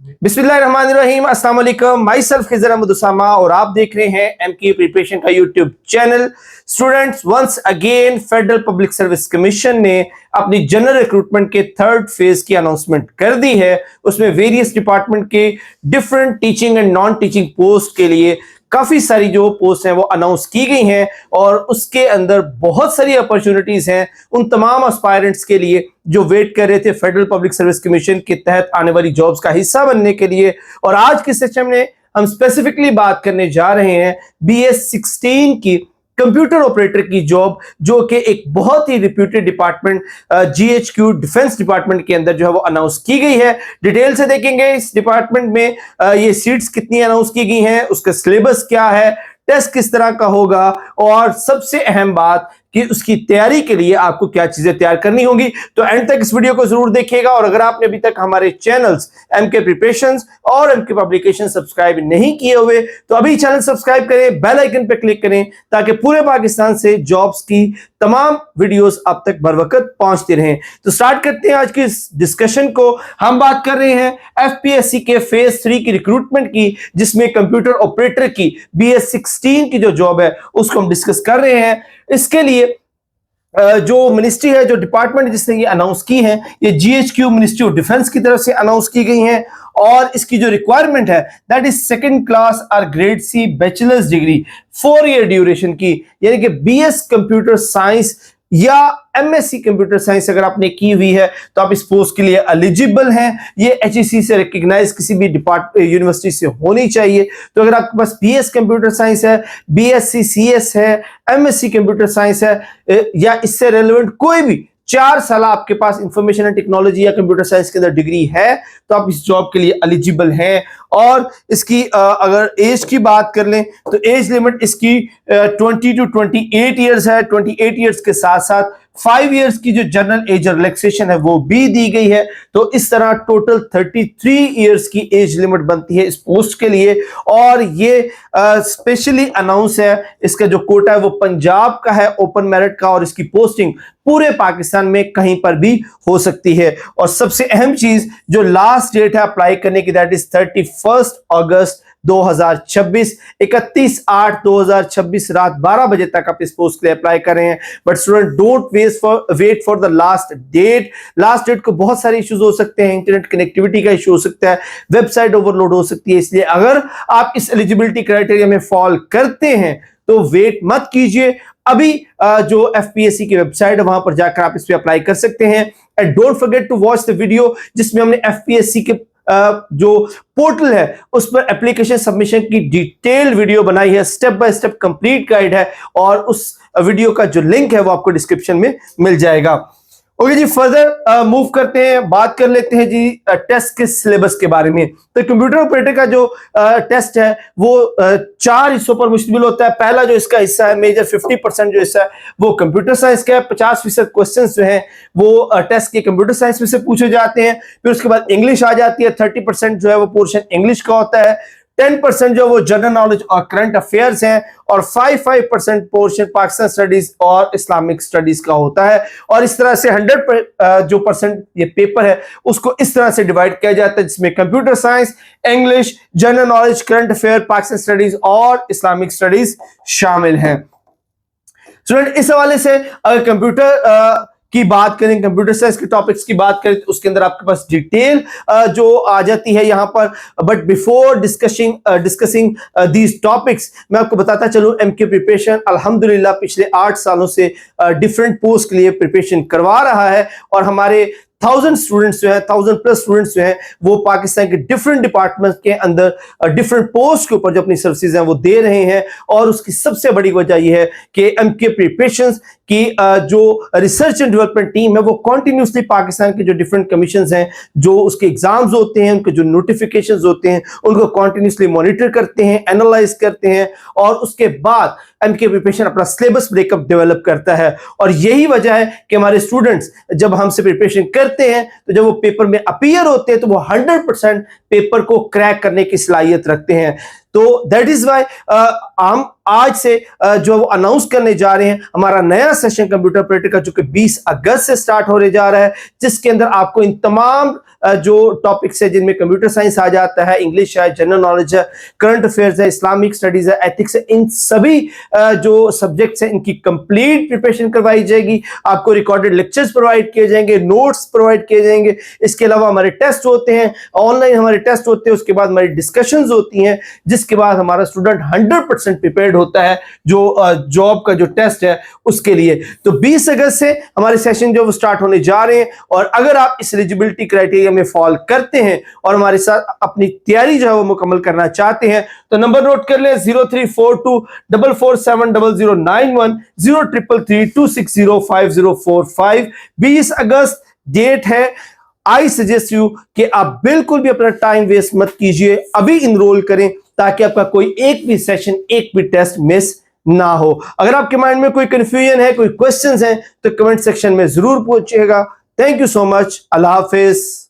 बिस्मिल्लाहिर्रहमानिर्रहीम, अस्सलाम वालेकुम। माई सेल्फ खिज़र अहमद उसामा और आप देख रहे हैं एमके प्रिपरेशन का YouTube channel. Students, once again federal public service commission ने अपनी जनरल रिक्रूटमेंट के थर्ड फेज की अनाउंसमेंट कर दी है। उसमें वेरियस डिपार्टमेंट के different teaching and non teaching post के लिए काफी सारी जो पोस्ट हैं वो अनाउंस की गई हैं और उसके अंदर बहुत सारी अपॉर्चुनिटीज हैं उन तमाम एस्पायरेंट्स के लिए जो वेट कर रहे थे फेडरल पब्लिक सर्विस कमीशन के तहत आने वाली जॉब्स का हिस्सा बनने के लिए। और आज के सेशन में हम स्पेसिफिकली बात करने जा रहे हैं BS16 की कंप्यूटर ऑपरेटर की जॉब, जो कि एक बहुत ही reputed department GHQ defence department के अंदर जो है वो अनाउंस की गई है। डिटेल से देखेंगे इस डिपार्टमेंट में ये सीट्स कितनी अनाउंस की गई हैं, उसका सिलेबस क्या है, टेस्ट किस तरह का होगा और सबसे अहम बात कि उसकी तैयारी के लिए आपको क्या चीजें तैयार करनी होंगी। तो एंड तक इस वीडियो को जरूर देखिएगा और अगर आपने अभी तक हमारे चैनल्स एमके प्रिपरेशंस और एमके पब्लिकेशन सब्सक्राइब नहीं किए हुए तो अभी चैनल सब्सक्राइब करें, बेल आइकन पर क्लिक करें ताकि पूरे पाकिस्तान से जॉब्स की तमाम वीडियोस आप तक बर वक्त पहुंचते रहें। तो स्टार्ट करते हैं आज की इस डिस्कशन को। हम बात कर रहे हैं FPSC के फेज 3 की रिक्रूटमेंट की, जिसमें कंप्यूटर ऑपरेटर की BS16 की जो जॉब है उसको हम डिस्कस कर रहे हैं। इसके लिए जो मिनिस्ट्री है, जो डिपार्टमेंट जिसने ये अनाउंस की है, ये GHQ मिनिस्ट्री ऑफ डिफेंस की तरफ से अनाउंस की गई हैं और इसकी जो रिक्वायरमेंट है दैट इज सेकंड क्लास और grade C bachelors degree 4 year duration की, यानी कि BS कंप्यूटर साइंस या MSc कंप्यूटर साइंस अगर आपने की हुई है तो आप इस पोस्ट के लिए एलिजिबल हैं। ये HEC से रिकग्नाइज किसी भी यूनिवर्सिटी से होनी चाहिए। तो अगर आपके पास BS कंप्यूटर साइंस है, BSc CS है, MSc कंप्यूटर साइंस है या इससे रेलेवेंट कोई भी 4 साल आपके पास इंफॉर्मेशन एंड टेक्नोलॉजी या कंप्यूटर साइंस के अंदर डिग्री है तो आप इस जॉब के लिए एलिजिबल हैं। और इसकी अगर एज की बात कर लें तो एज लिमिट इसकी 20 to 28 ईयर्स है। 28 ईयर्स के साथ साथ 5 ईयर्स की जो जनरल एज रिलैक्सेशन है वो भी दी गई है। तो इस तरह टोटल 33 ईयर्स की एज लिमिट बनती है इस पोस्ट के लिए। और ये स्पेशली अनाउंस है, इसका जो कोटा है वो पंजाब का है ओपन मेरिट का और इसकी पोस्टिंग पूरे पाकिस्तान में कहीं पर भी हो सकती है। और सबसे अहम चीज जो लास्ट डेट है अप्लाई करने की दैट इज 31 अगस्त 2026, 31/8/2026 रात 12 बजे तक आप इस पोस्ट के लिए अप्लाई कर रहे हैं। But student don't wait for the last date. Last date को बहुत सारे इश्यूज हो सकते हैं, इंटरनेट कनेक्टिविटी का इशू हो सकता है, वेबसाइट ओवरलोड हो सकती है। इसलिए अगर आप इस एलिजिबिलिटी क्राइटेरिया में फॉल करते हैं तो वेट मत कीजिए। अभी जो FPSC की वेबसाइट है वहां पर जाकर आप इस पे अप्लाई कर सकते हैं। And don't forget to watch the video जिसमें हमने FPSC के जो पोर्टल है उस पर एप्लीकेशन सबमिशन की डिटेल वीडियो बनाई है, step by step complete guide है और उस वीडियो का जो लिंक है वो आपको डिस्क्रिप्शन में मिल जाएगा। ओके जी, फर्दर मूव करते हैं, बात कर लेते हैं जी टेस्ट के सिलेबस के बारे में। तो कंप्यूटर ऑपरेटर का जो टेस्ट है वो 4 हिस्सों पर मुश्तमिल होता है। पहला जो इसका हिस्सा है मेजर 50% जो हिस्सा है वो कंप्यूटर साइंस का है। 50% क्वेश्चंस जो हैं वो टेस्ट के कंप्यूटर साइंस में से पूछे जाते हैं। फिर उसके बाद इंग्लिश आ जाती है, 30% जो है वो पोर्शन इंग्लिश का होता है, 10% जो वो जनरल नॉलेज और करंट अफेयर्स हैं और 5% पोर्शन पाकिस्तान स्टडीज और इस्लामिक स्टडीज का होता है। और इस तरह से 100 जो परसेंट ये पेपर है उसको इस तरह से डिवाइड किया जाता है जिसमें computer science, English, general knowledge, current affair, Pakistan studies और इस्लामिक स्टडीज शामिल हैं। स्टूडेंट, इस हवाले से अगर कंप्यूटर की बात करें, कंप्यूटर साइंस के टॉपिक्स की बात करें तो उसके अंदर आपके पास डिटेल जो आ जाती है यहां पर। But before discussing these topics मैं आपको बताता चलूं एमके प्रिपरेशन अल्हम्दुलिल्लाह पिछले 8 सालों से डिफरेंट पोस्ट के लिए प्रिपरेशन करवा रहा है और हमारे 1000 स्टूडेंट्स जो है, 1000+ स्टूडेंट्स जो हैं वो पाकिस्तान के डिफरेंट डिपार्टमेंट के अंदर डिफरेंट पोस्ट के ऊपर जो अपनी सर्विसेज हैं वो दे रहे हैं। और उसकी सबसे बड़ी वजह यह है कि एमके प्रिपरेशंस की जो रिसर्च एंड डेवलपमेंट टीम है वो कॉन्टिन्यूसली पाकिस्तान के जो डिफरेंट कमीशंस हैं, जो उसके एग्जाम्स होते हैं, उनके जो नोटिफिकेशंस होते हैं उनको कॉन्टिन्यूसली मॉनिटर करते हैं, एनालाइज करते हैं और उसके बाद एमके प्रिपरेशन अपना सिलेबस ब्रेकअप डेवलप करता है। और यही वजह है कि हमारे स्टूडेंट्स जब हमसे प्रिपरेशन करते हैं तो जब वो पेपर में अपीयर होते हैं तो वो 100% पेपर को क्रैक करने की सलाहियत रखते हैं। तो दैट इज वाई आज से जो अनाउंस करने जा रहे हैं हमारा नया सेशन कंप्यूटर ऑपरेटर का, जो कि 20 अगस्त से स्टार्ट होने जा रहा है, जिसके अंदर आपको इन तमाम जो टॉपिक्स है जिनमें कंप्यूटर साइंस आ जाता है, इंग्लिश है, जनरल नॉलेज है, करंट अफेयर्स है, इस्लामिक स्टडीज है, एथिक्स है, इन सभी जो सब्जेक्ट्स हैं इनकी कंप्लीट प्रिपरेशन करवाई जाएगी। आपको रिकॉर्डेड लेक्चर्स प्रोवाइड किए जाएंगे, नोट्स प्रोवाइड किए जाएंगे। इसके अलावा हमारे टेस्ट होते हैं, ऑनलाइन हमारे टेस्ट होते हैं, उसके बाद हमारी डिस्कशंस होती हैं, जिसके बाद हमारा स्टूडेंट 100% प्रिपेयर्ड होता है जो जॉब का जो टेस्ट है उसके लिए। तो 20 अगस्त से हमारे सेशन जो स्टार्ट होने जा रहे हैं, और अगर आप इस एलिजिबिलिटी क्राइटेरिया में फॉल करते हैं और हमारे साथ अपनी तैयारी जो है वो मुकम्मल करना चाहते हैं, तो नंबर नोट कर लें 0342447091 0333260545। 20 अगस्त डेट है। आई सजेस्ट यू कि आप बिल्कुल भी अपना टाइम वेस्ट मत कीजिए, अभी इनरोल करें ताकि आपका कोई एक भी सेशन, एक भी टेस्ट मिस ना हो। अगर आपके माइंड में कोई कंफ्यूजन है, कोई क्वेश्चंस हैं, तो कमेंट सेक्शन में जरूर पूछिएगा। Thank you so much. Allah Hafiz.